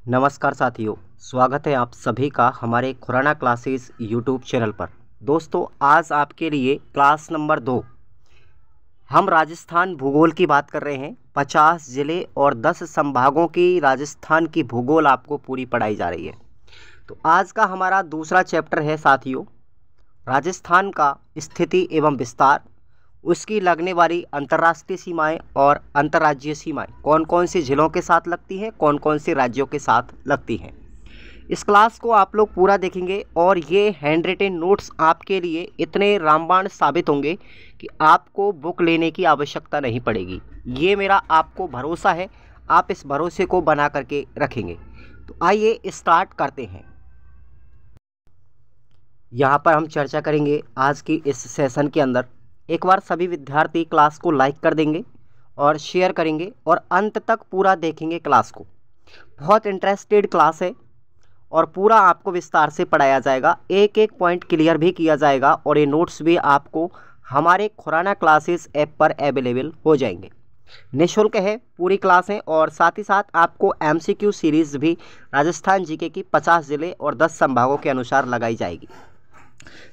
नमस्कार साथियों, स्वागत है आप सभी का हमारे खुराना क्लासेस यूट्यूब चैनल पर। दोस्तों, आज आपके लिए क्लास नंबर 2 हम राजस्थान भूगोल की बात कर रहे हैं। 50 ज़िले और 10 संभागों की राजस्थान की भूगोल आपको पूरी पढ़ाई जा रही है। तो आज का हमारा दूसरा चैप्टर है साथियों, राजस्थान का स्थिति एवं विस्तार, उसकी लगने वाली अंतर्राष्ट्रीय सीमाएं और अंतर्राज्यीय सीमाएं कौन कौन से जिलों के साथ लगती हैं, कौन कौन से राज्यों के साथ लगती हैं। इस क्लास को आप लोग पूरा देखेंगे और ये हैंड रिटन नोट्स आपके लिए इतने रामबाण साबित होंगे कि आपको बुक लेने की आवश्यकता नहीं पड़ेगी। ये मेरा आपको भरोसा है, आप इस भरोसे को बना करके रखेंगे। तो आइए स्टार्ट करते हैं। यहाँ पर हम चर्चा करेंगे आज की इस सेशन के अंदर। एक बार सभी विद्यार्थी क्लास को लाइक कर देंगे और शेयर करेंगे और अंत तक पूरा देखेंगे क्लास को। बहुत इंटरेस्टेड क्लास है और पूरा आपको विस्तार से पढ़ाया जाएगा, एक एक पॉइंट क्लियर भी किया जाएगा और ये नोट्स भी आपको हमारे खुराना क्लासेस ऐप पर अवेलेबल हो जाएंगे। निःशुल्क है पूरी क्लासें और साथ ही साथ आपको MCQ सीरीज़ भी राजस्थान जीके की 50 ज़िले और 10 संभागों के अनुसार लगाई जाएगी।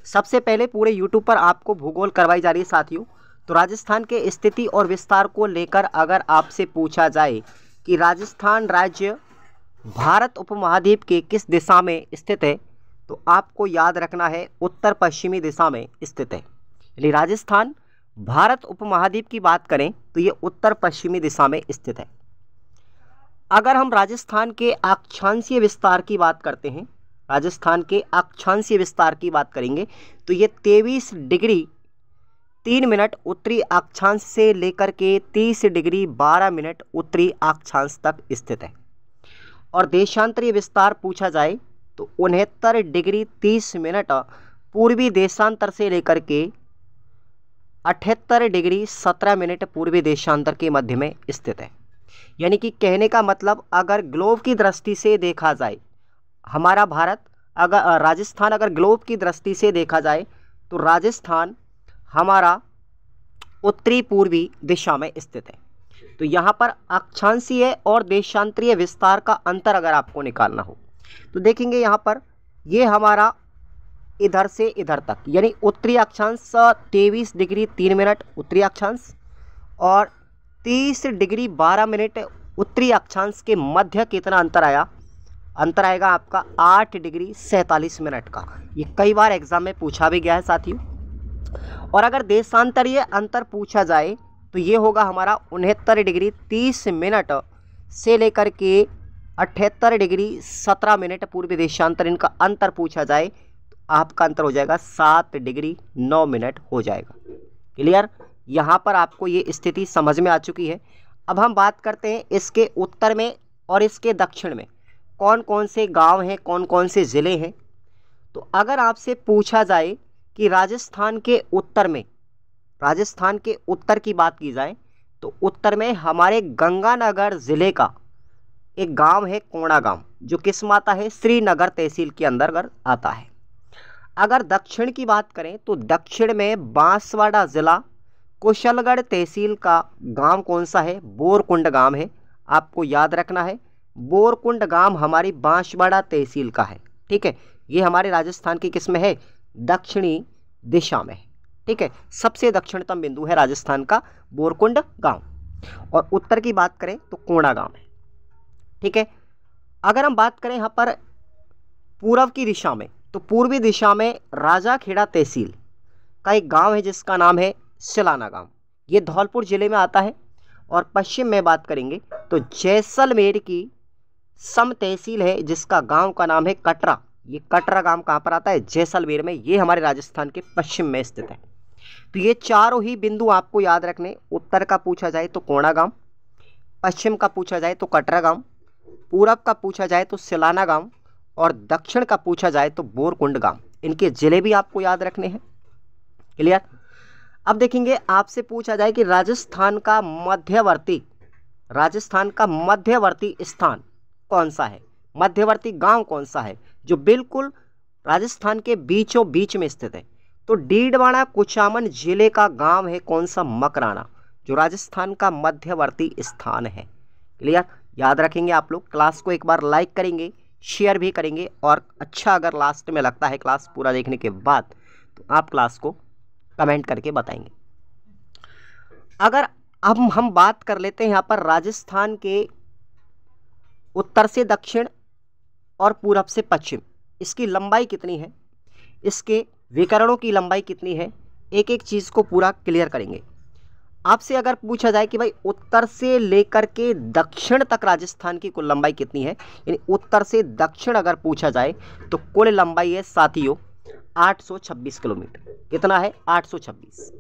सबसे पहले पूरे यूट्यूब पर आपको भूगोल करवाई जा रही है साथियों। तो राजस्थान के स्थिति और विस्तार को लेकर अगर आपसे पूछा जाए कि राजस्थान राज्य भारत उपमहाद्वीप के किस दिशा में स्थित है, तो आपको याद रखना है उत्तर पश्चिमी दिशा में स्थित है। यानी राजस्थान भारत उपमहाद्वीप की बात करें तो ये उत्तर पश्चिमी दिशा में स्थित है। अगर हम राजस्थान के अक्षांशीय विस्तार की बात करते हैं, राजस्थान के अक्षांशीय विस्तार की बात करेंगे तो ये 23 डिग्री 3 मिनट उत्तरी अक्षांश से लेकर के 30 डिग्री 12 मिनट उत्तरी अक्षांश तक स्थित है। और देशांतरीय विस्तार पूछा जाए तो 69 डिग्री 30 मिनट पूर्वी देशांतर से लेकर के 78 डिग्री 17 मिनट पूर्वी देशांतर के मध्य में स्थित है। यानी कि कहने का मतलब अगर ग्लोब की दृष्टि से देखा जाए, हमारा भारत अगर राजस्थान अगर ग्लोब की दृष्टि से देखा जाए तो राजस्थान हमारा उत्तरी पूर्वी दिशा में स्थित है। तो यहाँ पर अक्षांशीय और देशांतरीय विस्तार का अंतर अगर आपको निकालना हो तो देखेंगे यहाँ पर ये हमारा इधर से इधर तक यानी उत्तरी अक्षांश 23 डिग्री 3 मिनट उत्तरी अक्षांश और 30 डिग्री 12 मिनट उत्तरी अक्षांश के मध्य कितना अंतर आया, अंतर आएगा आपका 8 डिग्री 47 मिनट का। ये कई बार एग्जाम में पूछा भी गया है साथियों। और अगर देशांतरीय अंतर पूछा जाए तो ये होगा हमारा 69 डिग्री 30 मिनट से लेकर के 78 डिग्री 17 मिनट पूर्वी देशांतर, इनका अंतर पूछा जाए तो आपका अंतर हो जाएगा 7 डिग्री 9 मिनट हो जाएगा। क्लियर? यहाँ पर आपको ये स्थिति समझ में आ चुकी है। अब हम बात करते हैं इसके उत्तर में और इसके दक्षिण में कौन कौन से गांव हैं, कौन कौन से ज़िले हैं। तो अगर आपसे पूछा जाए कि राजस्थान के उत्तर में, राजस्थान के उत्तर की बात की जाए तो उत्तर में हमारे गंगानगर ज़िले का एक गांव है कोणा गांव, जो किस में आता है, श्रीनगर तहसील के अंदर आता है। अगर दक्षिण की बात करें तो दक्षिण में बांसवाड़ा ज़िला कुशलगढ़ तहसील का गांव कौन सा है, बोरकुंड गांव है। आपको याद रखना है बोरकुंड गांव हमारी बांसवाड़ा तहसील का है। ठीक है, ये हमारे राजस्थान की किस में है, दक्षिणी दिशा में है। ठीक है, सबसे दक्षिणतम बिंदु है राजस्थान का बोरकुंड गांव। और उत्तर की बात करें तो कोणा गांव है। ठीक है, अगर हम बात करें यहाँ पर पूर्व की दिशा में तो पूर्वी दिशा में राजाखेड़ा तहसील का एक गांव है जिसका नाम है सिलाना गांव, ये धौलपुर जिले में आता है। और पश्चिम में बात करेंगे तो जैसलमेर की सम तहसील है जिसका गांव का नाम है कटरा। ये कटरा गांव कहाँ पर आता है, जैसलमेर में, ये हमारे राजस्थान के पश्चिम में स्थित है। तो ये चारों ही बिंदु आपको याद रखने, उत्तर का पूछा जाए तो कोणा गांव, पश्चिम का पूछा जाए तो कटरा गांव, पूरब का पूछा जाए तो सिलाना गांव और दक्षिण का पूछा जाए तो बोरकुंड गांव। इनके जिले भी आपको याद रखने हैं। क्लियर? अब देखेंगे आपसे पूछा जाए कि राजस्थान का मध्यवर्ती स्थान कौन सा है, मध्यवर्ती गांव कौन सा है जो बिल्कुल राजस्थान के बीचों बीच में स्थित है। तो डीडवाना कुचामन जिले का गांव है कौन सा, मकराना, जो राजस्थान का मध्यवर्ती स्थान है। क्लियर? याद रखेंगे आप लोग। क्लास को एक बार लाइक करेंगे, शेयर भी करेंगे, और अच्छा अगर लास्ट में लगता है क्लास पूरा देखने के बाद तो आप क्लास को कमेंट करके बताएंगे। अगर अब हम बात कर लेते हैं यहाँ पर राजस्थान के उत्तर से दक्षिण और पूरब से पश्चिम, इसकी लंबाई कितनी है, इसके विकर्णों की लंबाई कितनी है, एक एक चीज़ को पूरा क्लियर करेंगे। आपसे अगर पूछा जाए कि भाई उत्तर से लेकर के दक्षिण तक राजस्थान की कुल लंबाई कितनी है, यानी उत्तर से दक्षिण अगर पूछा जाए तो कुल लंबाई है साथियों 826 किलोमीटर। कितना है? 826।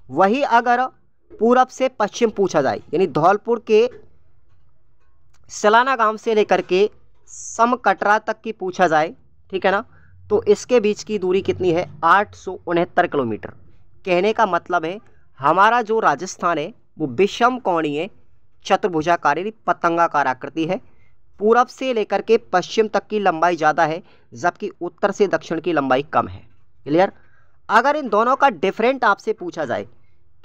वही अगर पूरब से पश्चिम पूछा जाए, यानी धौलपुर के सलाना गांव से लेकर के समकटरा तक की पूछा जाए, ठीक है ना, तो इसके बीच की दूरी कितनी है? 869 किलोमीटर। कहने का मतलब है हमारा जो राजस्थान है वो विषम कोणीय चतुर्भुजाकार यानी पतंगाकार आकृति है। पूरब से लेकर के पश्चिम तक की लंबाई ज़्यादा है, जबकि उत्तर से दक्षिण की लंबाई कम है। क्लियर? अगर इन दोनों का डिफरेंट आपसे पूछा जाए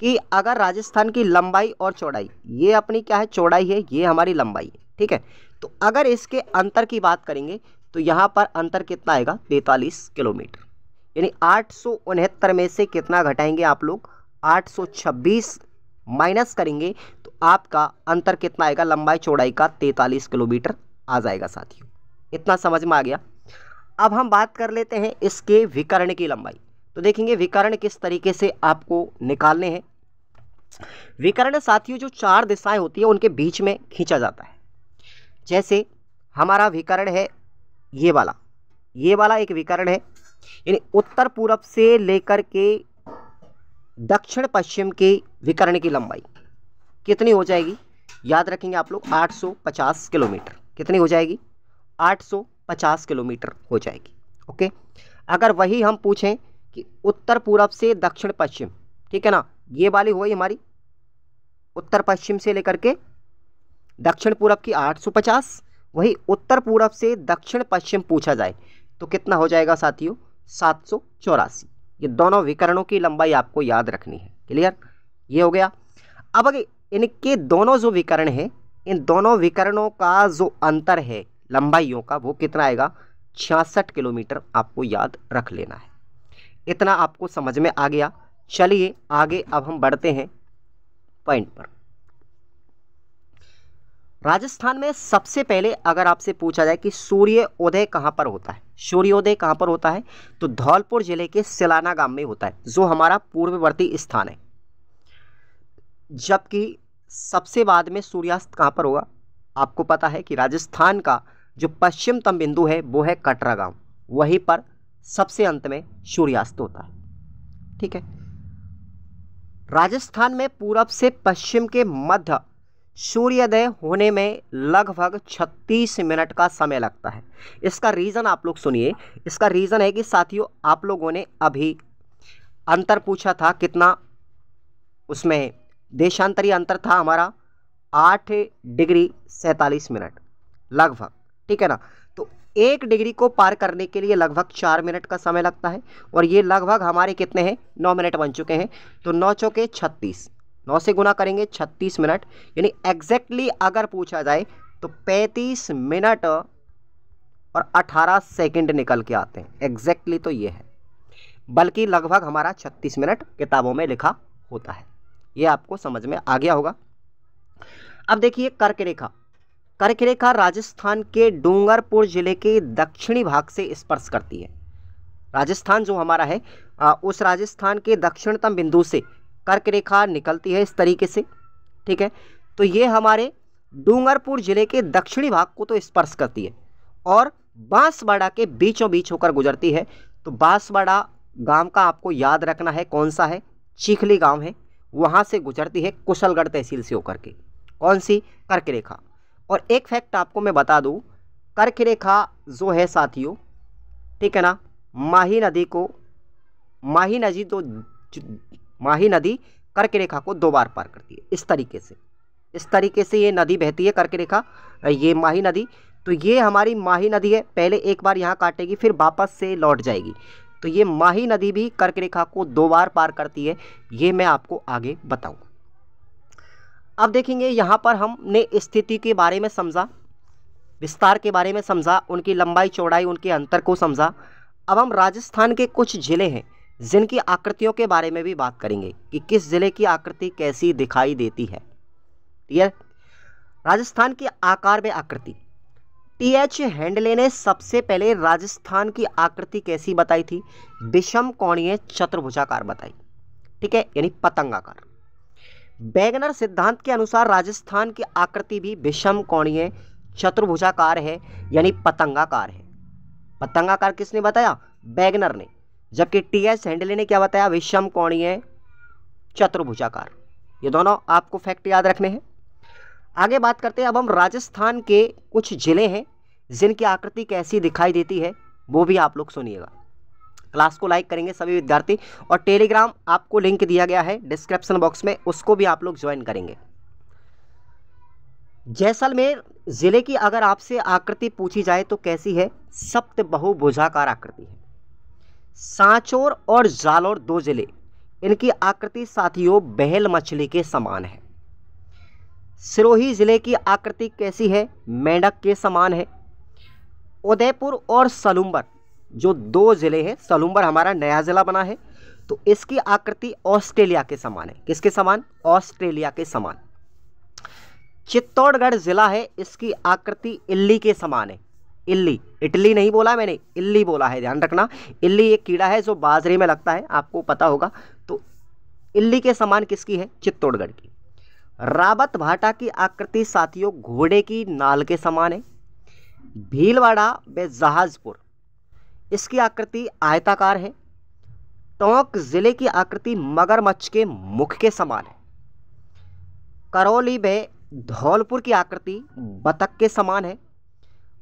कि अगर राजस्थान की लंबाई और चौड़ाई, ये अपनी क्या है? चौड़ाई है, ये हमारी लंबाई है, ठीक है। तो अगर इसके अंतर की बात करेंगे तो यहाँ पर अंतर कितना आएगा? 43 किलोमीटर। यानी 869 में से कितना घटाएंगे आप लोग? 826 माइनस करेंगे तो आपका अंतर कितना आएगा? लंबाई चौड़ाई का 43 किलोमीटर आ जाएगा साथियों। इतना समझ में आ गया। अब हम बात कर लेते हैं इसके विकर्ण की लंबाई। तो देखेंगे विकर्ण किस तरीके से आपको निकालने हैं। विकर्ण साथियों जो 4 दिशाएं होती है उनके बीच में खींचा जाता है। जैसे हमारा विकर्ण है ये वाला एक विकर्ण है, यानी उत्तर पूरब से लेकर के दक्षिण पश्चिम के विकर्ण की लंबाई कितनी हो जाएगी? याद रखेंगे आप लोग 850 किलोमीटर। कितनी हो जाएगी? 850 किलोमीटर हो जाएगी। ओके। अगर वही हम पूछें कि उत्तर पूरब से दक्षिण पश्चिम, ठीक है ना, ये वाली हुई हमारी उत्तर पश्चिम से लेकर के दक्षिण पूरब की 850, वही उत्तर पूरब से दक्षिण पश्चिम पूछा जाए तो कितना हो जाएगा साथियों? 784। ये दोनों विकर्णों की लंबाई आपको याद रखनी है। क्लियर? ये हो गया। अब अगर इनके दोनों जो विकर्ण हैं, इन दोनों विकर्णों का जो अंतर है लंबाइयों का, वो कितना आएगा? 66 किलोमीटर आपको याद रख लेना है। इतना आपको समझ में आ गया। चलिए आगे अब हम बढ़ते हैं पॉइंट पर। राजस्थान में सबसे पहले अगर आपसे पूछा जाए कि सूर्योदय कहाँ पर होता है, सूर्योदय कहाँ पर होता है, तो धौलपुर जिले के सिलाना गांव में होता है, जो हमारा पूर्ववर्ती स्थान है। जबकि सबसे बाद में सूर्यास्त कहाँ पर होगा? आपको पता है कि राजस्थान का जो पश्चिमतम बिंदु है वो है कटरा गांव, वहीं पर सबसे अंत में सूर्यास्त होता है। ठीक है। राजस्थान में पूरब से पश्चिम के मध्य सूर्योदय होने में लगभग 36 मिनट का समय लगता है। इसका रीज़न आप लोग सुनिए। इसका रीज़न है कि साथियों आप लोगों ने अभी अंतर पूछा था कितना, उसमें देशांतरीय अंतर था हमारा 8 डिग्री 47 मिनट लगभग, ठीक है ना। तो 1 डिग्री को पार करने के लिए लगभग 4 मिनट का समय लगता है, और ये लगभग हमारे कितने हैं? 9 मिनट बन चुके हैं। तो 9 चौके 36, 9 से गुना करेंगे 36 मिनट, यानी एग्जैक्टली अगर पूछा जाए तो 35 मिनट और 18 सेकंड निकल के आते हैं। एग्जैक्टली तो ये है, बल्कि लगभग हमारा 36 मिनट किताबों में लिखा होता है। ये आपको समझ में आ गया होगा। अब देखिए कर्क रेखा। कर्क रेखा राजस्थान के डूंगरपुर जिले के दक्षिणी भाग से स्पर्श करती है। राजस्थान जो हमारा है उस राजस्थान के दक्षिणतम बिंदु से कर्क रेखा निकलती है इस तरीके से, ठीक है। तो ये हमारे डूंगरपुर जिले के दक्षिणी भाग को तो स्पर्श करती है और बांसवाड़ा के बीचों बीच होकर गुजरती है। तो बांसवाड़ा गांव का आपको याद रखना है, कौन सा है? चीखली गांव है, वहां से गुजरती है कुशलगढ़ तहसील से होकर के। कौन सी? कर्क रेखा। और एक फैक्ट आपको मैं बता दूं, कर्क रेखा जो है साथियों, ठीक है ना, माही नदी कर्क रेखा को 2 बार पार करती है। इस तरीके से ये नदी बहती है कर्क रेखा, ये माही नदी। तो ये हमारी माही नदी है, पहले एक बार यहाँ काटेगी फिर वापस से लौट जाएगी। तो ये माही नदी भी कर्क रेखा को 2 बार पार करती है, ये मैं आपको आगे बताऊं। अब देखेंगे यहाँ पर हमने स्थिति के बारे में समझा, विस्तार के बारे में समझा, उनकी लंबाई चौड़ाई, उनके अंतर को समझा। अब हम राजस्थान के कुछ ज़िले हैं जिनकी आकृतियों के बारे में भी बात करेंगे कि किस ज़िले की आकृति कैसी दिखाई देती है। क्लियर? राजस्थान की आकार में आकृति, टी.एच. हेंडले ने सबसे पहले राजस्थान की आकृति कैसी बताई थी? विषम कोणीय चतुर्भुजाकार बताई। ठीक है, यानी पतंगाकार। वैगनर सिद्धांत के अनुसार राजस्थान की आकृति भी विषम कोणीय चतुर्भुजाकार है, यानी पतंगाकार है। पतंगाकार किसने बताया? वैगनर ने। जबकि टी.एच. हेंडले ने क्या बताया? विषम कोणीय चतुर्भुजाकार। ये दोनों आपको फैक्ट याद रखने हैं। आगे बात करते हैं। अब हम राजस्थान के कुछ जिले हैं जिनकी आकृति कैसी दिखाई देती है, वो भी आप लोग सुनिएगा। क्लास को लाइक करेंगे सभी विद्यार्थी, और टेलीग्राम आपको लिंक दिया गया है डिस्क्रिप्शन बॉक्स में, उसको भी आप लोग ज्वाइन करेंगे। जैसलमेर जिले की अगर आपसे आकृति पूछी जाए तो कैसी है? सप्तबहुभुजाकार आकृति है। सांचौर और जालौर दो जिले, इनकी आकृति साथियों बहेल मछली के समान है। सिरोही जिले की आकृति कैसी है? मेंढक के समान है। उदयपुर और सलूम्बर जो दो जिले हैं, सलूम्बर हमारा नया जिला बना है, तो इसकी आकृति ऑस्ट्रेलिया के समान है। किसके समान? ऑस्ट्रेलिया के समान। चित्तौड़गढ़ जिला है, इसकी आकृति इल्ली के समान है। इल्ली, इटली नहीं बोला मैंने, इल्ली बोला है, ध्यान रखना। इल्ली एक कीड़ा है जो बाजरे में लगता है, आपको पता होगा। तो इल्ली के समान किसकी है? चित्तौड़गढ़ की। रावत भाटा की आकृति साथियों घोड़े की नाल के समान है। भीलवाड़ा व जहाजपुर, इसकी आकृति आयताकार है। टोंक जिले की आकृति मगरमच्छ के मुख के समान है। करौली व धौलपुर की आकृति बतख के समान है।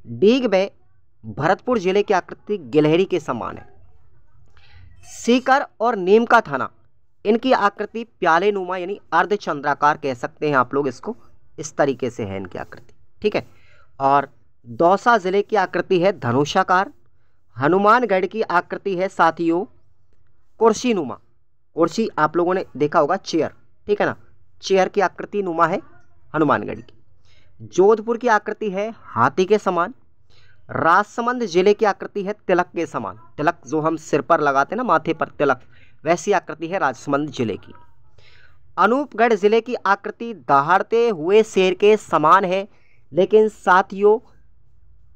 डीग व भरतपुर जिले की आकृति गिलहरी के समान है। सीकर और नीमका थाना, इनकी आकृति प्याले नुमा यानी अर्धचंद्राकार कह सकते हैं आप लोग इसको, इस तरीके से है इनकी आकृति। ठीक है। और दौसा जिले की आकृति है धनुषाकार। हनुमानगढ़ की आकृति है साथियों कुर्सी नुमा। कुर्सी आप लोगों ने देखा होगा, चेयर, ठीक है ना, चेयर की आकृति नुमा है हनुमानगढ़ की। जोधपुर की आकृति है हाथी के समान। राजसमंद जिले की आकृति है तिलक के समान। तिलक जो हम सिर पर लगाते हैं ना, माथे पर तिलक, वैसी आकृति है राजसमंद जिले की। अनूपगढ़ जिले की आकृति दहाड़ते हुए शेर के समान है, लेकिन साथियों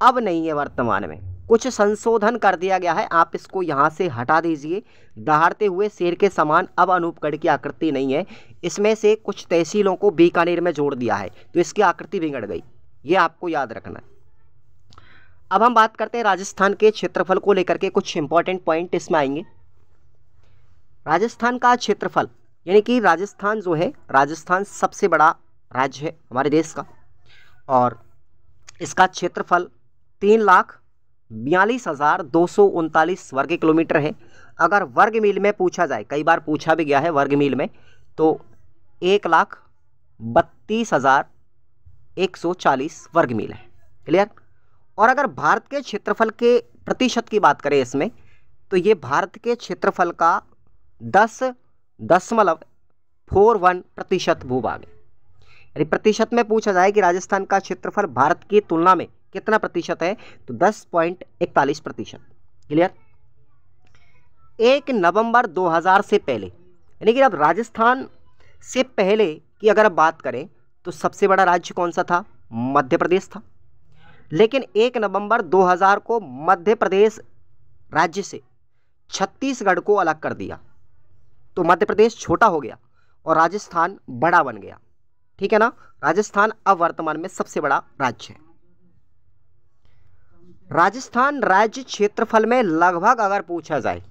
अब नहीं है, वर्तमान में कुछ संशोधन कर दिया गया है। आप इसको यहाँ से हटा दीजिए। दहाड़ते हुए शेर के समान अब अनूपगढ़ की आकृति नहीं है। इसमें से कुछ तहसीलों को बीकानेर में जोड़ दिया है, तो इसकी आकृति बिगड़ गई, ये आपको याद रखना है। अब हम बात करते हैं राजस्थान के क्षेत्रफल को लेकर के, कुछ इंपॉर्टेंट पॉइंट इसमें आएंगे। राजस्थान का क्षेत्रफल, यानी कि राजस्थान जो है, राजस्थान सबसे बड़ा राज्य है हमारे देश का, और इसका क्षेत्रफल 3,42,239 वर्ग किलोमीटर है। अगर वर्ग मील में पूछा जाए, कई बार पूछा भी गया है वर्ग मील में, तो 1,32,140 वर्ग मील है। क्लियर? और अगर भारत के क्षेत्रफल के प्रतिशत की बात करें इसमें, तो ये भारत के क्षेत्रफल का 10.41% भूभाग है। यानी प्रतिशत में पूछा जाए कि राजस्थान का क्षेत्रफल भारत की तुलना में कितना प्रतिशत है, तो 10.41%। क्लियर? 1 नवंबर 2000 से पहले, यानी कि अब राजस्थान से पहले की अगर बात करें तो सबसे बड़ा राज्य कौन सा था? मध्य प्रदेश था। लेकिन 1 नवंबर 2000 को मध्य प्रदेश राज्य से छत्तीसगढ़ को अलग कर दिया, तो मध्य प्रदेश छोटा हो गया और राजस्थान बड़ा बन गया। ठीक है ना? राजस्थान अब वर्तमान में सबसे बड़ा राज्य है। राजस्थान राज्य क्षेत्रफल में लगभग अगर पूछा जाए,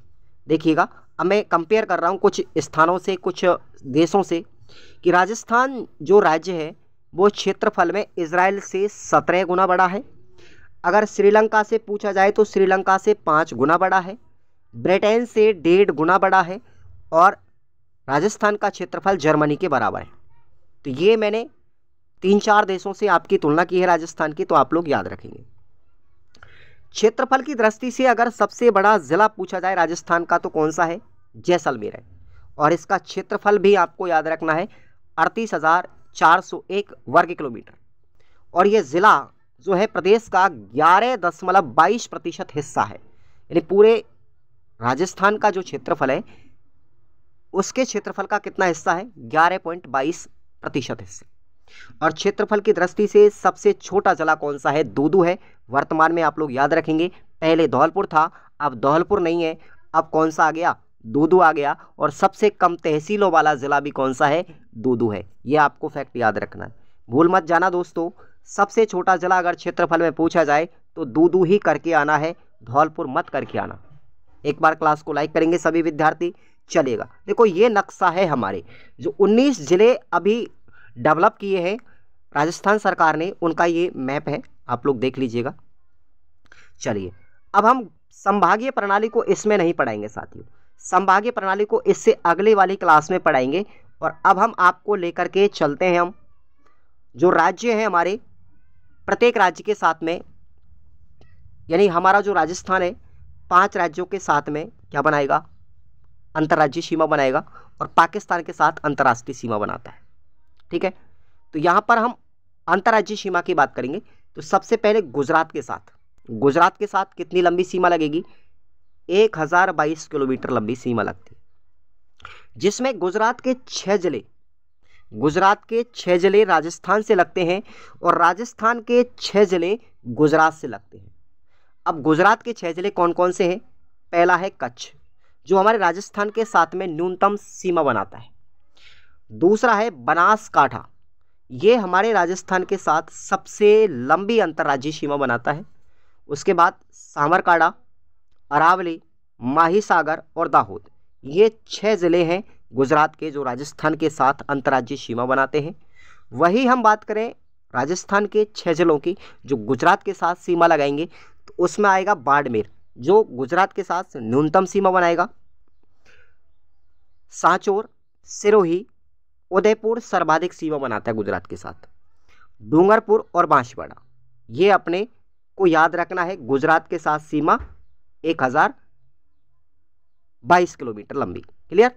देखिएगा अब मैं कंपेयर कर रहा हूँ कुछ स्थानों से, कुछ देशों से, कि राजस्थान जो राज्य है वो क्षेत्रफल में इजराइल से 17 गुना बड़ा है। अगर श्रीलंका से पूछा जाए तो श्रीलंका से 5 गुना बड़ा है। ब्रिटेन से 1.5 गुना बड़ा है। और राजस्थान का क्षेत्रफल जर्मनी के बराबर है। तो ये मैंने 3-4 देशों से आपकी तुलना की है राजस्थान की, तो आप लोग याद रखेंगे। क्षेत्रफल की दृष्टि से अगर सबसे बड़ा जिला पूछा जाए राजस्थान का, तो कौन सा है? जैसलमेर है। और इसका क्षेत्रफल भी आपको याद रखना है, 401 वर्ग किलोमीटर। और ये ज़िला जो है प्रदेश का 11.22% हिस्सा है। यानी पूरे राजस्थान का जो क्षेत्रफल है उसके क्षेत्रफल का कितना हिस्सा है? 11.22% हिस्से। और क्षेत्रफल की दृष्टि से सबसे छोटा जिला कौन सा है? दूदू है। वर्तमान में आप लोग याद रखेंगे, पहले धौलपुर था, अब धौलपुर नहीं है, अब कौन सा आ गया? दूदू आ गया। और सबसे कम तहसीलों वाला जिला भी कौन सा है? दूदू है। ये आपको फैक्ट याद रखना है, भूल मत जाना दोस्तों। सबसे छोटा जिला अगर क्षेत्रफल में पूछा जाए तो दूदू ही करके आना है, धौलपुर मत करके आना। एक बार क्लास को लाइक करेंगे सभी विद्यार्थी। चलेगा, देखो ये नक्शा है हमारे, जो 19 जिले अभी डेवलप किए हैं राजस्थान सरकार ने, उनका ये मैप है, आप लोग देख लीजिएगा। चलिए, अब हम संभागीय प्रणाली को इसमें नहीं पढ़ाएंगे साथियों, संभागीय प्रणाली को इससे अगले वाली क्लास में पढ़ाएंगे। और अब हम आपको लेकर के चलते हैं, हम जो राज्य हैं हमारे, प्रत्येक राज्य के साथ में, यानी हमारा जो राजस्थान है 5 राज्यों के साथ में क्या बनाएगा? अंतर्राज्यीय सीमा बनाएगा, और पाकिस्तान के साथ अंतर्राष्ट्रीय सीमा बनाता है। ठीक है, तो यहाँ पर हम अंतर्राज्यीय सीमा की बात करेंगे। तो सबसे पहले गुजरात के साथ कितनी लंबी सीमा लगेगी? 1022 किलोमीटर लंबी सीमा लगती है, जिसमें गुजरात के 6 जिले राजस्थान से लगते हैं और राजस्थान के 6 जिले गुजरात से लगते हैं। अब गुजरात के 6 जिले कौन कौन से हैं? पहला है कच्छ, जो हमारे राजस्थान के साथ में न्यूनतम सीमा बनाता है। दूसरा है बनासकांठा, ये हमारे राजस्थान के साथ सबसे लंबी अंतर्राज्यीय सीमा बनाता है। उसके बाद साबरकांठा, अरावली, माहिसागर और दाहोद, ये 6 ज़िले हैं गुजरात के जो राजस्थान के साथ अंतर्राज्यीय सीमा बनाते हैं। वही हम बात करें राजस्थान के 6 जिलों की जो गुजरात के साथ सीमा लगाएंगे, तो उसमें आएगा बाड़मेर, जो गुजरात के साथ न्यूनतम सीमा बनाएगा। सांचौर, सिरोही, उदयपुर सर्वाधिक सीमा बनाता है गुजरात के साथ। डूंगरपुर और बांसवाड़ा, ये अपने को याद रखना है, गुजरात के साथ सीमा 1022 किलोमीटर लंबी। क्लियर?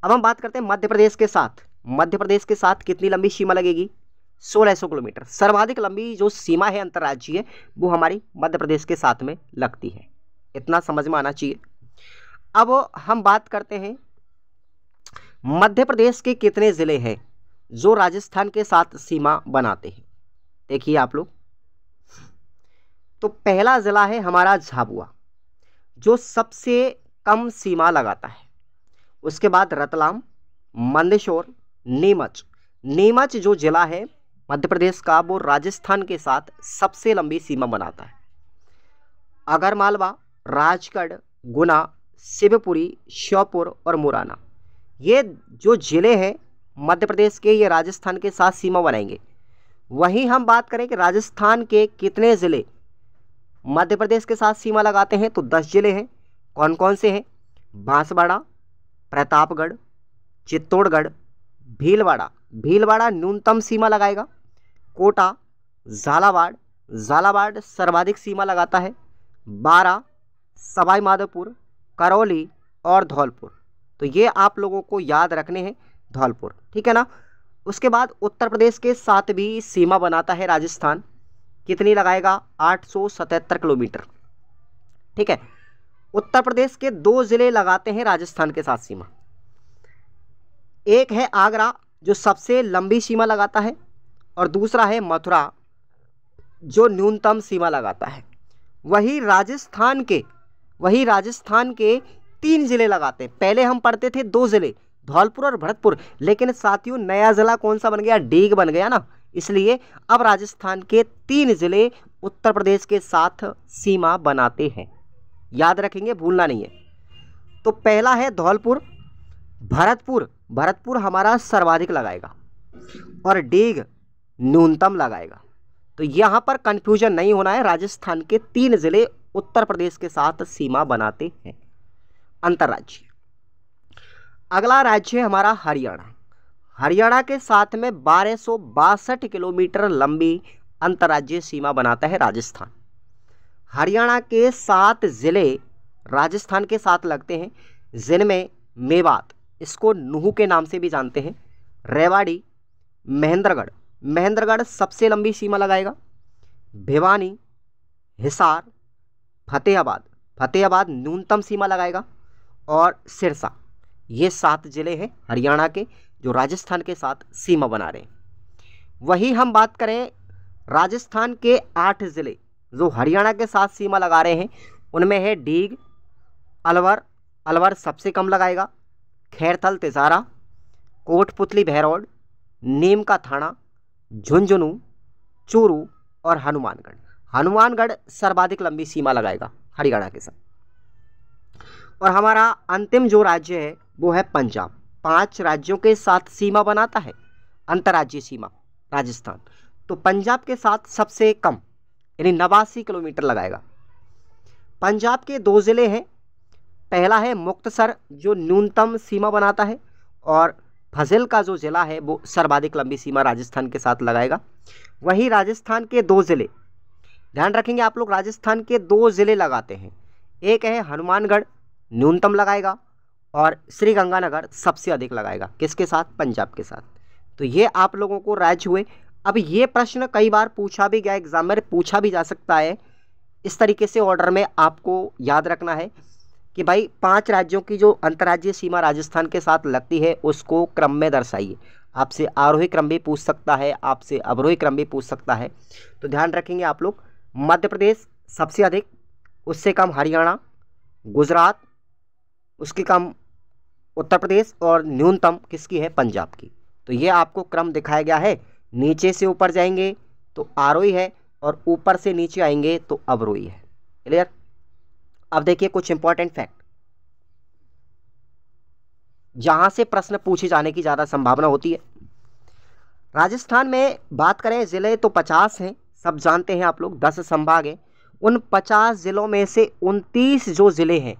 अब हम बात करते हैं मध्य प्रदेश के साथ। मध्य प्रदेश के साथ कितनी लंबी सीमा लगेगी? 1600 किलोमीटर। सर्वाधिक लंबी जो सीमा है अंतर्राज्यीय, वो हमारी मध्य प्रदेश के साथ में लगती है। इतना समझ में आना चाहिए। अब हम बात करते हैं मध्य प्रदेश के कितने ज़िले हैं जो राजस्थान के साथ सीमा बनाते हैं। देखिए आप लोग, तो पहला ज़िला है हमारा झाबुआ, जो सबसे कम सीमा लगाता है। उसके बाद रतलाम, मंदसौर, नीमच जो जिला है मध्य प्रदेश का, वो राजस्थान के साथ सबसे लंबी सीमा बनाता है। आगरमालवा, राजगढ़, गुना, शिवपुरी, श्योपुर और मुरैना, ये जो ज़िले हैं मध्य प्रदेश के, ये राजस्थान के साथ सीमा बनाएंगे। वहीं हम बात करें कि राजस्थान के कितने ज़िले मध्य प्रदेश के साथ सीमा लगाते हैं, तो 10 ज़िले हैं। कौन कौन से हैं? बांसवाड़ा, प्रतापगढ़, चित्तौड़गढ़, भीलवाड़ा न्यूनतम सीमा लगाएगा। कोटा, झालावाड़ सर्वाधिक सीमा लगाता है। बारा, सवाई माधोपुर, करौली और धौलपुर, तो ये आप लोगों को याद रखने हैं, धौलपुर। ठीक है ना? उसके बाद उत्तर प्रदेश के साथ भी सीमा बनाता है राजस्थान। कितनी लगाएगा? 877 किलोमीटर। ठीक है, उत्तर प्रदेश के 2 ज़िले लगाते हैं राजस्थान के साथ सीमा। एक है आगरा, जो सबसे लंबी सीमा लगाता है, और दूसरा है मथुरा, जो न्यूनतम सीमा लगाता है। वही राजस्थान के 3 ज़िले लगाते हैं। पहले हम पढ़ते थे 2 ज़िले, धौलपुर और भरतपुर, लेकिन साथियों नया ज़िला कौन सा बन गया? डीग बन गया ना, इसलिए अब राजस्थान के 3 ज़िले उत्तर प्रदेश के साथ सीमा बनाते हैं। याद रखेंगे, भूलना नहीं है। तो पहला है धौलपुर, भरतपुर हमारा सर्वाधिक लगाएगा और डीग न्यूनतम लगाएगा। तो यहाँ पर कंफ्यूजन नहीं होना है, राजस्थान के 3 ज़िले उत्तर प्रदेश के साथ सीमा बनाते हैं अंतर्राज्यीय। अगला राज्य है हमारा हरियाणा के साथ में 1262 किलोमीटर लंबी अंतर्राज्यीय सीमा बनाता है राजस्थान। हरियाणा के 7 ज़िले राजस्थान के साथ लगते हैं, जिनमें मेवात, इसको नूहू के नाम से भी जानते हैं, रेवाड़ी, महेंद्रगढ़, महेंद्रगढ़ सबसे लंबी सीमा लगाएगा। भिवानी, हिसार, फतेहाबाद, फतेहाबाद न्यूनतम सीमा लगाएगा। और सिरसा, ये 7 जिले हैं हरियाणा के जो राजस्थान के साथ सीमा बना रहे हैं। वही हम बात करें राजस्थान के 8 जिले जो हरियाणा के साथ सीमा लगा रहे हैं, उनमें है डीग, अलवर, अलवर सबसे कम लगाएगा, खैरथल, तिसारा, कोटपुतली, भैरोड, नीम का थाना, झुंझुनू, चूरू और हनुमानगढ़। हनुमानगढ़ सर्वाधिक लंबी सीमा लगाएगा हरियाणा के साथ। और हमारा अंतिम जो राज्य है वो है पंजाब। 5 राज्यों के साथ सीमा बनाता है अंतर्राज्यीय सीमा राजस्थान। तो पंजाब के साथ सबसे कम यानी 89 किलोमीटर लगाएगा। पंजाब के 2 ज़िले हैं, पहला है मुक्तसर जो न्यूनतम सीमा बनाता है, और फजिल का जो ज़िला है वो सर्वाधिक लंबी सीमा राजस्थान के साथ लगाएगा। वही राजस्थान के 2 ज़िले, ध्यान रखेंगे आप लोग, राजस्थान के 2 ज़िले लगाते हैं। एक है हनुमानगढ़ न्यूनतम लगाएगा, और श्रीगंगानगर सबसे अधिक लगाएगा। किसके साथ? पंजाब के साथ। तो ये आप लोगों को राज्य हुए। अब ये प्रश्न कई बार पूछा भी गया, एग्जाम में पूछा भी जा सकता है। इस तरीके से ऑर्डर में आपको याद रखना है कि भाई 5 राज्यों की जो अंतर्राज्यीय सीमा राजस्थान के साथ लगती है उसको क्रम में दर्शाइए। आपसे आरोही क्रम भी पूछ सकता है, आपसे अवरोही क्रम भी पूछ सकता है। तो ध्यान रखेंगे आप लोग, मध्य प्रदेश सबसे अधिक, उससे कम हरियाणा, गुजरात, उसके कम उत्तर प्रदेश, और न्यूनतम किसकी है? पंजाब की। तो ये आपको क्रम दिखाया गया है। नीचे से ऊपर जाएंगे तो आरोही है, और ऊपर से नीचे आएंगे तो अवरोही है। क्लियर? अब देखिए कुछ इंपॉर्टेंट फैक्ट जहां से प्रश्न पूछे जाने की ज़्यादा संभावना होती है। राजस्थान में बात करें जिले तो 50 हैं, सब जानते हैं आप लोग, 10 संभाग हैं। उन 50 जिलों में से 29 जो ज़िले हैं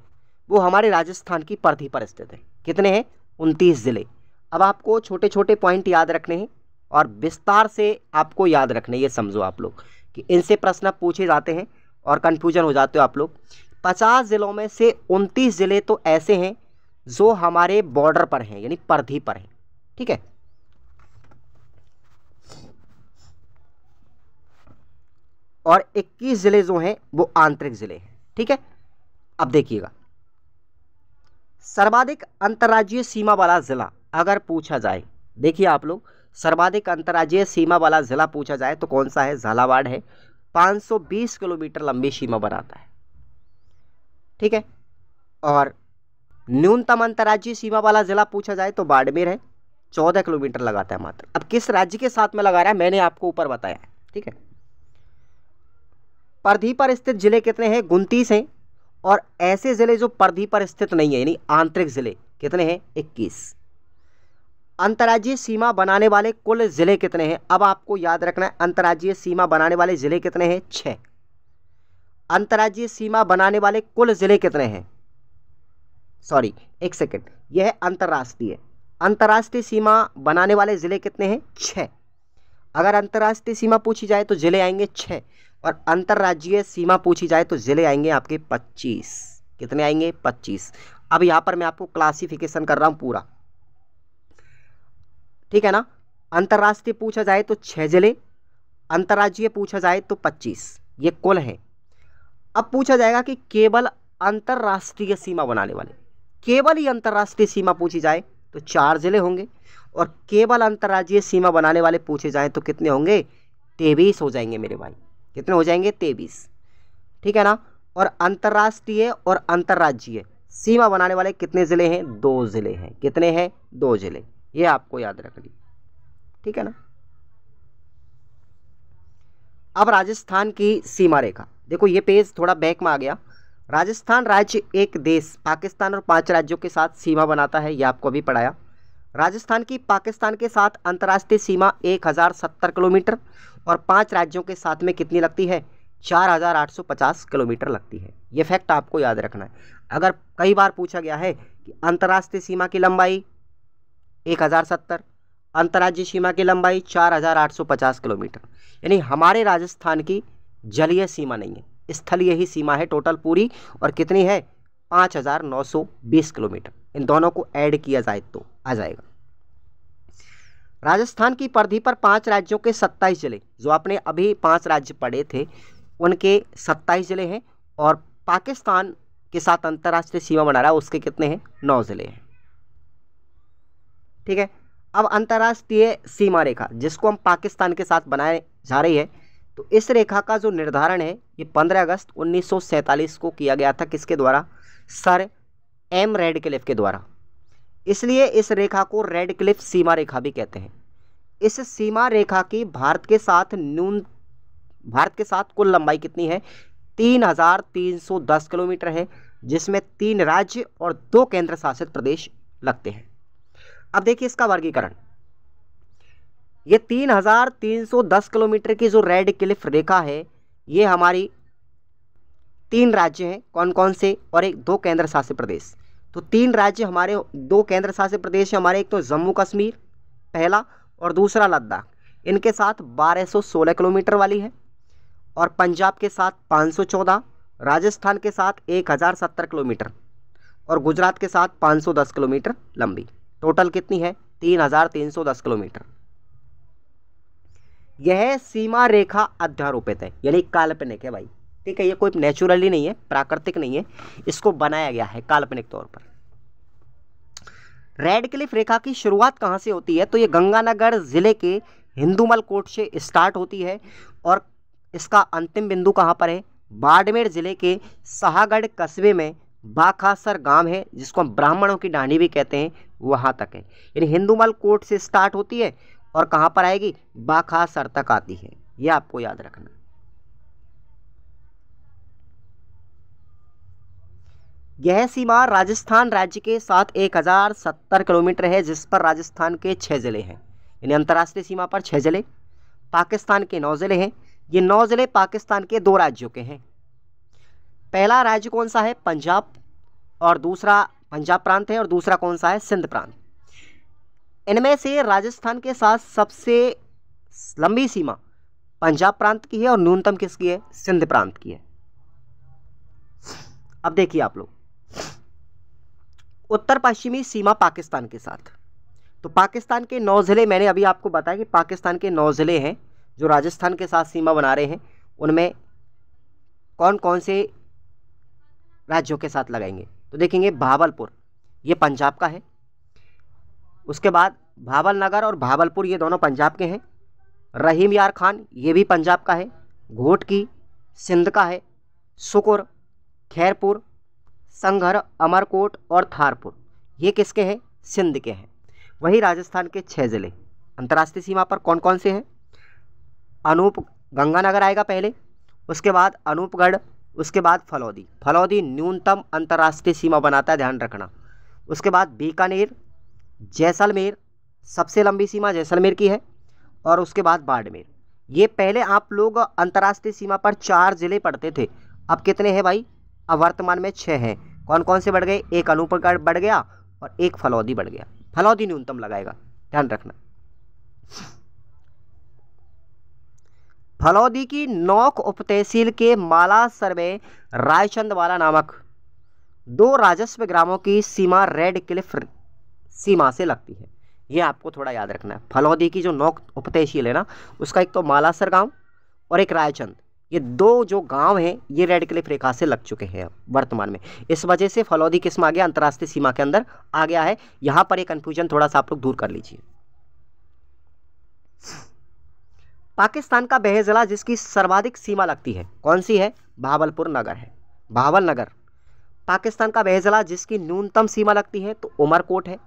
वो हमारे राजस्थान की परिधि पर स्थित है। कितने हैं? 29 ज़िले। अब आपको छोटे छोटे पॉइंट याद रखने हैं और विस्तार से आपको याद रखने, ये समझो आप लोग कि इनसे प्रश्न पूछे जाते हैं और कन्फ्यूजन हो जाते हो आप लोग। 50 ज़िलों में से 29 ज़िले तो ऐसे हैं जो हमारे बॉर्डर पर हैं, यानी परिधि पर हैं। ठीक है, और 21 ज़िले जो हैं वो आंतरिक ज़िले हैं। ठीक है, अब देखिएगा, सर्वाधिक अंतर्राज्यीय सीमा वाला ज़िला अगर पूछा जाए, देखिए आप लोग, सर्वाधिक अंतर्राज्यीय सीमा वाला ज़िला पूछा जाए तो कौन सा है? झालावाड़ है, 520 किलोमीटर लंबी सीमा बनाता है। ठीक है, और न्यूनतम अंतर्राज्यीय सीमा वाला ज़िला पूछा जाए तो बाड़मेर है, 14 किलोमीटर लगाता है मात्र। अब किस राज्य के साथ में लगा रहा है मैंने आपको ऊपर बताया है। ठीक है, परिधि पर स्थित जिले कितने हैं? 29 हैं, और ऐसे जिले जो परिधि पर स्थित नहीं है यानी आंतरिक जिले कितने हैं? 21। अंतर्राज्यीय सीमा बनाने वाले कुल जिले कितने हैं? अब आपको याद रखना है, अंतर्राज्यीय सीमा बनाने वाले जिले कितने हैं? 6। अंतर्राज्यीय सीमा बनाने वाले कुल जिले कितने हैं? सॉरी, एक सेकेंड, यह है अंतर्राष्ट्रीय। अंतर्राष्ट्रीय सीमा बनाने वाले जिले कितने हैं? 6। अगर अंतर्राष्ट्रीय सीमा पूछी जाए तो जिले आएंगे 6, और अंतर्राज्यीय सीमा पूछी जाए तो जिले आएंगे आपके 25। कितने आएंगे? 25। अब यहाँ पर मैं आपको क्लासिफिकेशन कर रहा हूँ पूरा, ठीक है ना। अंतर्राष्ट्रीय पूछा जाए तो 6 जिले, अंतर्राज्यीय पूछा जाए तो 25, ये कुल है। अब पूछा जाएगा कि केवल अंतर्राष्ट्रीय सीमा बनाने वाले, केवल ही अंतर्राष्ट्रीय सीमा पूछी जाए तो 4 जिले होंगे, और केवल अंतर्राज्यीय सीमा बनाने वाले पूछे जाएं तो कितने होंगे? 23 हो जाएंगे मेरे भाई। कितने हो जाएंगे? 23। ठीक है ना। और अंतर्राष्ट्रीय और अंतर्राज्यीय सीमा बनाने वाले कितने ज़िले हैं? 2 ज़िले हैं। कितने हैं? 2 ज़िले। ये आपको याद रखनी, ठीक है ना। अब राजस्थान की सीमा रेखा देखो, ये पेज थोड़ा बैक में आ गया। राजस्थान राज्य एक देश पाकिस्तान और 5 राज्यों के साथ सीमा बनाता है, ये आपको अभी पढ़ाया। राजस्थान की पाकिस्तान के साथ अंतर्राष्ट्रीय सीमा 1070 किलोमीटर और 5 राज्यों के साथ में कितनी लगती है? 4850 किलोमीटर लगती है। ये फैक्ट आपको याद रखना है। अगर कई बार पूछा गया है कि अंतर्राष्ट्रीय सीमा की लंबाई 1070, अंतर्राज्यीय सीमा की लंबाई 4850 किलोमीटर, यानी हमारे राजस्थान की जलीय सीमा नहीं है, स्थलीय ही सीमा है टोटल पूरी, और कितनी है? 5920 किलोमीटर। इन दोनों को ऐड किया जाए तो आ जाएगा। राजस्थान की परिधि पर 5 राज्यों के 27 जिले, जो आपने अभी 5 राज्य पढ़े थे उनके 27 जिले हैं, और पाकिस्तान के साथ अंतर्राष्ट्रीय सीमा बना रहा है उसके कितने हैं, 9 जिले हैं। ठीक है। अब अंतर्राष्ट्रीय सीमा रेखा जिसको हम पाकिस्तान के साथ बनाए जा रही है, तो इस रेखा का जो निर्धारण है ये 15 अगस्त 1947 को किया गया था। किसके द्वारा? सर एम रेडक्लिफ के द्वारा। इसलिए इस रेखा को रेडक्लिफ सीमा रेखा भी कहते हैं। इस सीमा रेखा की भारत के साथ कुल लंबाई कितनी है? 3310 किलोमीटर है, जिसमें 3 राज्य और 2 केंद्र शासित प्रदेश लगते हैं। अब देखिए इसका वर्गीकरण। ये 3310 किलोमीटर की जो रेडक्लिफ रेखा है, ये हमारी 3 राज्य हैं। कौन कौन से? और 2 केंद्र शासित प्रदेश। तो 3 राज्य हमारे, 2 केंद्र शासित प्रदेश हमारे, एक तो जम्मू कश्मीर पहला और दूसरा लद्दाख, इनके साथ 1216 किलोमीटर वाली है, और पंजाब के साथ 514, राजस्थान के साथ 1070 किलोमीटर, और गुजरात के साथ 510 किलोमीटर लंबी। टोटल कितनी है? 3310 किलोमीटर। यह सीमा रेखा अध्यारोपित है, यानी काल्पनिक है भाई। ठीक है, ये कोई नेचुरली नहीं है, प्राकृतिक नहीं है, इसको बनाया गया है काल्पनिक तौर पर। रेडक्लिफ रेखा की शुरुआत कहाँ से होती है? तो ये गंगानगर जिले के हिंदूमल कोट से स्टार्ट होती है, और इसका अंतिम बिंदु कहाँ पर है? बाड़मेर जिले के शाहगढ़ कस्बे में बाखासर गांव है, जिसको हम ब्राह्मणों की डांडी भी कहते हैं, वहाँ तक है। यानी हिंदूमल कोट से स्टार्ट होती है और कहाँ पर आएगी? बाखासर तक आती है। ये आपको याद रखना। यह सीमा राजस्थान राज्य के साथ 1070 किलोमीटर है, जिस पर राजस्थान के 6 जिले हैं। यानी अंतर्राष्ट्रीय सीमा पर 6 जिले, पाकिस्तान के 9 जिले हैं। ये 9 जिले पाकिस्तान के 2 राज्यों के हैं। पहला राज्य कौन सा है? पंजाब, और दूसरा पंजाब प्रांत है, और दूसरा कौन सा है? सिंध प्रांत। इनमें से राजस्थान के साथ सबसे लंबी सीमा पंजाब प्रांत की है, और न्यूनतम किसकी है? सिंध प्रांत की है। अब देखिए आप लोग, उत्तर पश्चिमी सीमा पाकिस्तान के साथ, तो पाकिस्तान के 9 जिले, मैंने अभी आपको बताया कि पाकिस्तान के 9 जिले हैं जो राजस्थान के साथ सीमा बना रहे हैं। उनमें कौन कौन से राज्यों के साथ लगाएंगे? तो देखेंगे भावलपुर, ये पंजाब का है। उसके बाद भावलनगर और भावलपुर, ये दोनों पंजाब के हैं। रहीम यार खान, ये भी पंजाब का है। घोटकी सिंध का है। सुकुर, खैरपुर, संघर, अमरकोट और थारपुर, ये किसके हैं? सिंध के हैं। वही राजस्थान के 6 जिले अंतर्राष्ट्रीय सीमा पर कौन कौन से हैं? गंगानगर आएगा पहले, उसके बाद अनूपगढ़, उसके बाद फलौदी। फलौदी न्यूनतम अंतर्राष्ट्रीय सीमा बनाता है, ध्यान रखना। उसके बाद बीकानेर, जैसलमेर, सबसे लंबी सीमा जैसलमेर की है, और उसके बाद बाड़मेर। ये पहले आप लोग अंतर्राष्ट्रीय सीमा पर 4 जिले पढ़ते थे, अब कितने हैं भाई? अब वर्तमान में 6 हैं। कौन कौन से बढ़ गए? एक अनूपगढ़ बढ़ गया और एक फलौदी बढ़ गया। फलौदी न्यूनतम लगाएगा, ध्यान रखना। फलौदी की नौक उपतहसील के मालासर में रायचंदवाला नामक 2 राजस्व ग्रामों की सीमा रेडक्लिफ सीमा से लगती है। ये आपको थोड़ा याद रखना है। फलौदी की जो नौक उपतहसील है ना, उसका एक तो मालासर गांव और एक रायचंद, ये 2 जो गांव हैं ये रेडक्लिफ रेखा से लग चुके हैं वर्तमान में। इस वजह से फलौदी किस में आ गया? अंतर्राष्ट्रीय सीमा के अंदर आ गया है। यहाँ पर एक कन्फ्यूजन थोड़ा सा आप लोग दूर कर लीजिए। पाकिस्तान का वह जिला जिसकी सर्वाधिक सीमा लगती है कौन सी है? भावलपुर नगर है। भावल नगर। पाकिस्तान का वह जिला जिसकी न्यूनतम सीमा लगती है तो उमरकोट है।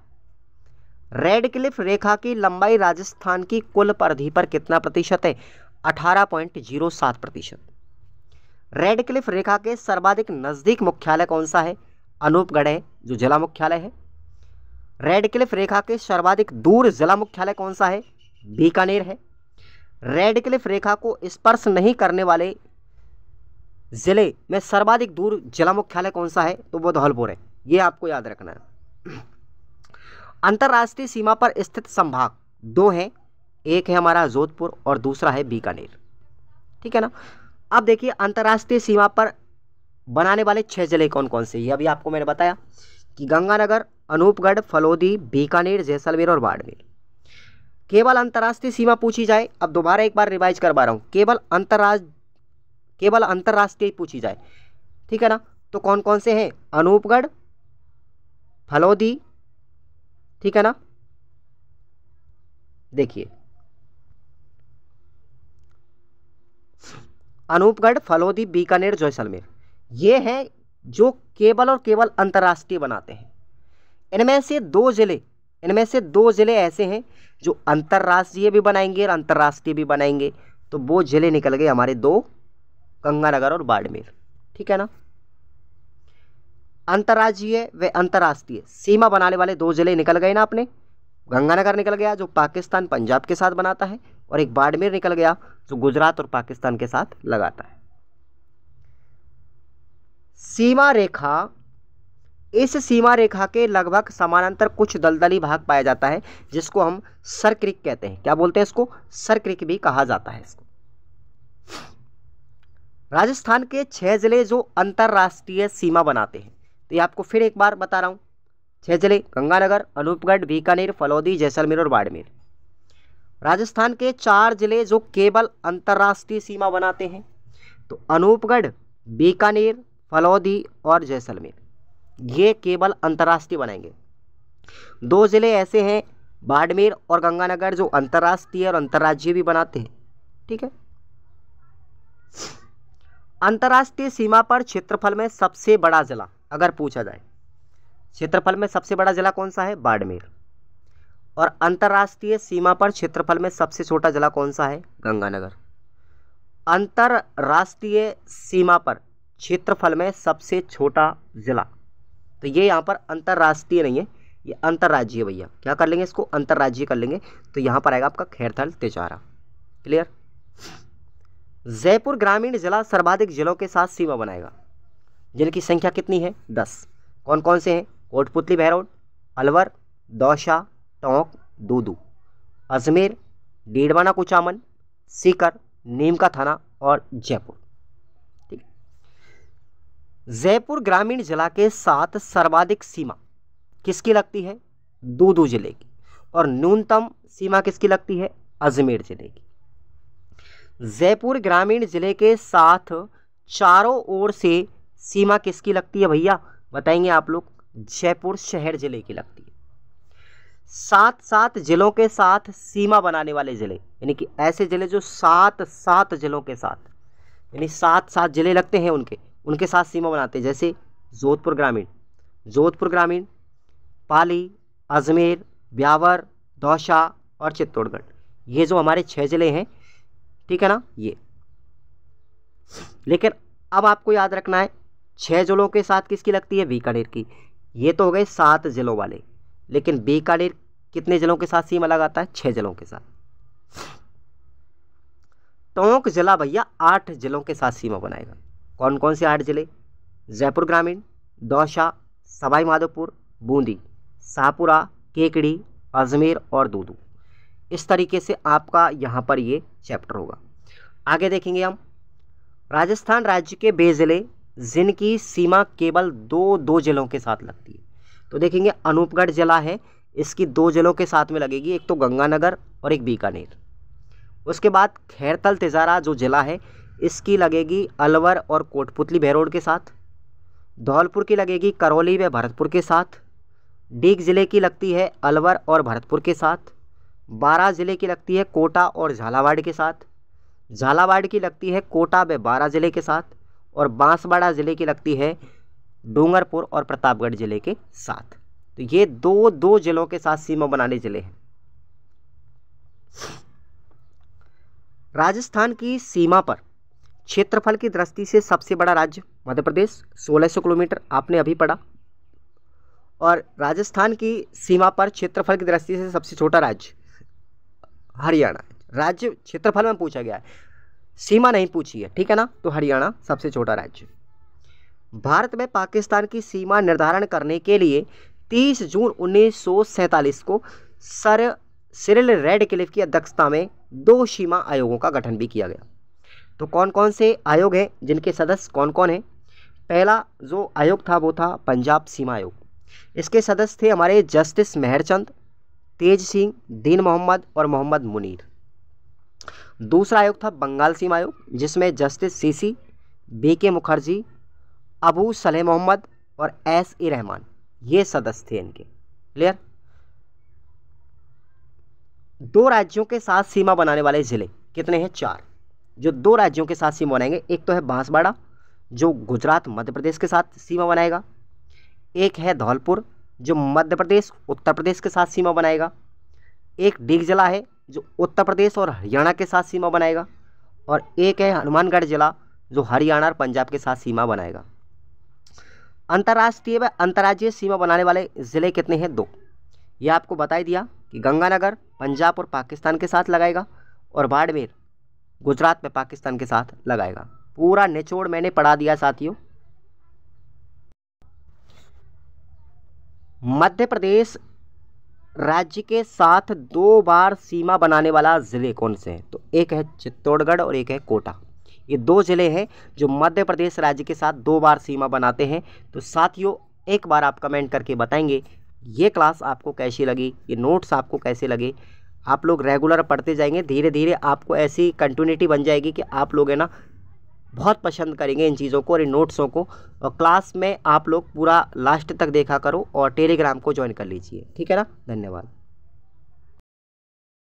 रेडक्लिफ रेखा की लंबाई राजस्थान की कुल परिधि पर कितना प्रतिशत है? 18.07%। रेडक्लिफ रेखा के सर्वाधिक नजदीक मुख्यालय कौन सा है? अनूपगढ़ है, जो जिला मुख्यालय है। रेडक्लिफ रेखा के सर्वाधिक दूर जिला मुख्यालय कौन सा है? बीकानेर है। रेडक्लिफ रेखा को स्पर्श नहीं करने वाले जिले में सर्वाधिक दूर जिला मुख्यालय कौन सा है? तो वो धौलपुर है। ये आपको याद रखना है। अंतर्राष्ट्रीय सीमा पर स्थित संभाग 2 हैं, एक है हमारा जोधपुर और दूसरा है बीकानेर। ठीक है ना। अब देखिए अंतर्राष्ट्रीय सीमा पर बनाने वाले 6 जिले कौन कौन से? ये अभी आपको मैंने बताया कि गंगानगर, अनूपगढ़, फलौदी, बीकानेर, जैसलमेर और बाड़मेर। केवल अंतर्राष्ट्रीय सीमा पूछी जाए, अब दोबारा एक बार रिवाइज करवा रहा हूँ, केवल अंतर्राष्ट्रीय पूछी जाए, ठीक है ना, तो कौन कौन से हैं? अनूपगढ़, फलोदी, ठीक है ना, देखिए अनूपगढ़, फलोदी, बीकानेर, जैसलमेर, ये हैं जो केवल और केवल अंतर्राष्ट्रीय बनाते हैं। इनमें से दो जिले ऐसे हैं जो अंतर्राष्ट्रीय भी बनाएंगे और अंतर्राष्ट्रीय भी बनाएंगे, तो वो जिले निकल गए हमारे दो, गंगानगर और बाड़मेर, ठीक है ना। अंतर्राज्यीय व अंतर्राष्ट्रीय सीमा बनाने वाले दो जिले निकल गए ना अपने, गंगानगर निकल गया जो पाकिस्तान पंजाब के साथ बनाता है, और एक बाड़मेर निकल गया जो गुजरात और पाकिस्तान के साथ लगाता है। सीमा रेखा, इस सीमा रेखा के लगभग समानांतर कुछ दलदली भाग पाया जाता है जिसको हम सर क्रीक कहते हैं। क्या बोलते हैं इसको? सर क्रीक भी कहा जाता है इसको। राजस्थान के 6 जिले जो अंतर्राष्ट्रीय सीमा बनाते हैं, तो ये आपको फिर एक बार बता रहा हूं, 6 जिले गंगानगर, अनूपगढ़, बीकानेर, फलौदी, जैसलमेर और बाड़मेर। राजस्थान के 4 जिले जो केवल अंतर्राष्ट्रीय सीमा बनाते हैं, तो अनूपगढ़, बीकानेर, फलौदी और जैसलमेर, ये केवल अंतर्राष्ट्रीय बनाएंगे। 2 जिले ऐसे हैं बाड़मेर और गंगानगर जो अंतर्राष्ट्रीय और अंतर्राज्यीय भी बनाते हैं, ठीक है। अंतर्राष्ट्रीय सीमा पर क्षेत्रफल में सबसे बड़ा जिला अगर पूछा जाए, क्षेत्रफल में सबसे बड़ा जिला कौन सा है? बाड़मेर। और अंतर्राष्ट्रीय सीमा पर क्षेत्रफल में सबसे छोटा जिला कौन सा है? गंगानगर। अंतर्राष्ट्रीय सीमा पर क्षेत्रफल में सबसे छोटा जिला, तो ये यहाँ पर अंतर्राष्ट्रीय नहीं है, ये अंतर्राज्यीय भैया। क्या कर लेंगे इसको? अंतर्राज्यीय कर लेंगे, तो यहाँ पर आएगा आपका खैरथल, तिजारा। क्लियर? जयपुर ग्रामीण जिला सर्वाधिक जिलों के साथ सीमा बनाएगा, जिनकी संख्या कितनी है? 10। कौन कौन से हैं? कोटपुतली, बहरौड, अलवर, दौसा, टोंक, दूदू, अजमेर, डीडवाना, कुचामन, सीकर, नीम का थाना और जयपुर। ठीक। जयपुर ग्रामीण जिला के साथ सर्वाधिक सीमा किसकी लगती है? दूदू जिले की। और न्यूनतम सीमा किसकी लगती है? अजमेर जिले की। जयपुर ग्रामीण जिले के साथ चारों ओर से सीमा किसकी लगती है भैया? बताएंगे आप लोग। जयपुर शहर जिले की लगती है। 7 जिलों के साथ सीमा बनाने वाले जिले, यानी कि ऐसे जिले जो 7 जिलों के साथ, यानी 7 जिले लगते हैं उनके साथ सीमा बनाते हैं, जैसे जोधपुर ग्रामीण, पाली, अजमेर, ब्यावर, दौसा और चित्तौड़गढ़। ये जो हमारे 6 जिले हैं, ठीक है ना, ये। लेकिन अब आपको याद रखना है 6 जिलों के साथ किसकी लगती है? बीकानेर की। ये तो हो गए 7 जिलों वाले, लेकिन बीकानेर कितने जिलों के साथ सीमा लगाता है? 6 जिलों के साथ। टोंक जिला भैया 8 जिलों के साथ सीमा बनाएगा। कौन कौन से 8 जिले? जयपुर ग्रामीण, दौसा, सवाई माधोपुर, बूंदी, शाहपुरा, केकड़ी, अजमेर और दूदू। इस तरीके से आपका यहाँ पर ये चैप्टर होगा। आगे देखेंगे हम राजस्थान राज्य के वे जिले जिनकी सीमा केवल 2 जिलों के साथ लगती है। तो देखेंगे अनूपगढ़ जिला है, इसकी 2 जिलों के साथ में लगेगी, एक तो गंगानगर और एक बीकानेर। उसके बाद खैरथल तिजारा जो जिला है, इसकी लगेगी अलवर और कोटपुतली बहरौड के साथ। धौलपुर की लगेगी करौली व भरतपुर के साथ। डीग जिले की लगती है अलवर और भरतपुर के साथ। बारां जिले की लगती है कोटा और झालावाड़ के साथ। झालावाड़ की लगती है कोटा व बारां जिले के साथ। और बांसवाड़ा जिले की लगती है डूंगरपुर और प्रतापगढ़ जिले के साथ। तो ये 2 जिलों के साथ सीमा बनाने जिले हैं। राजस्थान की सीमा पर क्षेत्रफल की दृष्टि से सबसे बड़ा राज्य मध्य प्रदेश, 1600 किलोमीटर, आपने अभी पढ़ा। और राजस्थान की सीमा पर क्षेत्रफल की दृष्टि से सबसे छोटा राज्य हरियाणा। राज्य क्षेत्रफल में पूछा गया है, सीमा नहीं पूछी है, ठीक है ना। तो हरियाणा सबसे छोटा राज्य। भारत में पाकिस्तान की सीमा निर्धारण करने के लिए 30 जून 1947 को सर सिरिल रेडक्लिफ की अध्यक्षता में 2 सीमा आयोगों का गठन भी किया गया। तो कौन कौन से आयोग हैं, जिनके सदस्य कौन कौन हैं? पहला जो आयोग था वो था पंजाब सीमा आयोग। इसके सदस्य थे हमारे जस्टिस मेहरचंद, तेज सिंह, दीन मोहम्मद और मोहम्मद मुनीर। दूसरा आयोग था बंगाल सीमा आयोग, जिसमें justice CC, BK Mukherjee, Abu Saleh Mohammad और एस.ए. रहमान ये सदस्य थे इनके। क्लियर। दो राज्यों के साथ सीमा बनाने वाले जिले कितने हैं? 4। जो दो राज्यों के साथ सीमा बनाएंगे, एक तो है बांसवाड़ा जो गुजरात मध्य प्रदेश के साथ सीमा बनाएगा, एक है धौलपुर जो मध्य प्रदेश उत्तर प्रदेश के साथ सीमा बनाएगा, एक डीग जिला है जो उत्तर प्रदेश और हरियाणा के साथ सीमा बनाएगा, और एक है हनुमानगढ़ जिला जो हरियाणा और पंजाब के साथ सीमा बनाएगा। अंतर्राष्ट्रीय व अंतर्राज्यीय सीमा बनाने वाले ज़िले कितने हैं? 2। ये आपको बता ही दिया कि गंगानगर पंजाब और पाकिस्तान के साथ लगाएगा और बाड़मेर गुजरात में पाकिस्तान के साथ लगाएगा। पूरा निचोड़ मैंने पढ़ा दिया साथियों। मध्य प्रदेश राज्य के साथ 2 बार सीमा बनाने वाला ज़िले कौन से हैं? तो एक है चित्तौड़गढ़ और एक है कोटा। ये 2 ज़िले हैं जो मध्य प्रदेश राज्य के साथ 2 बार सीमा बनाते हैं। तो साथियों एक बार आप कमेंट करके बताएंगे ये क्लास आपको कैसी लगी, ये नोट्स आपको कैसे लगे। आप लोग रेगुलर पढ़ते जाएंगे, धीरे धीरे आपको ऐसी कंटिन्यूटी बन जाएगी कि आप लोग है ना बहुत पसंद करेंगे इन चीज़ों को और इन नोट्सों को। और क्लास में आप लोग पूरा लास्ट तक देखा करो और टेलीग्राम को ज्वाइन कर लीजिए। ठीक है ना। धन्यवाद।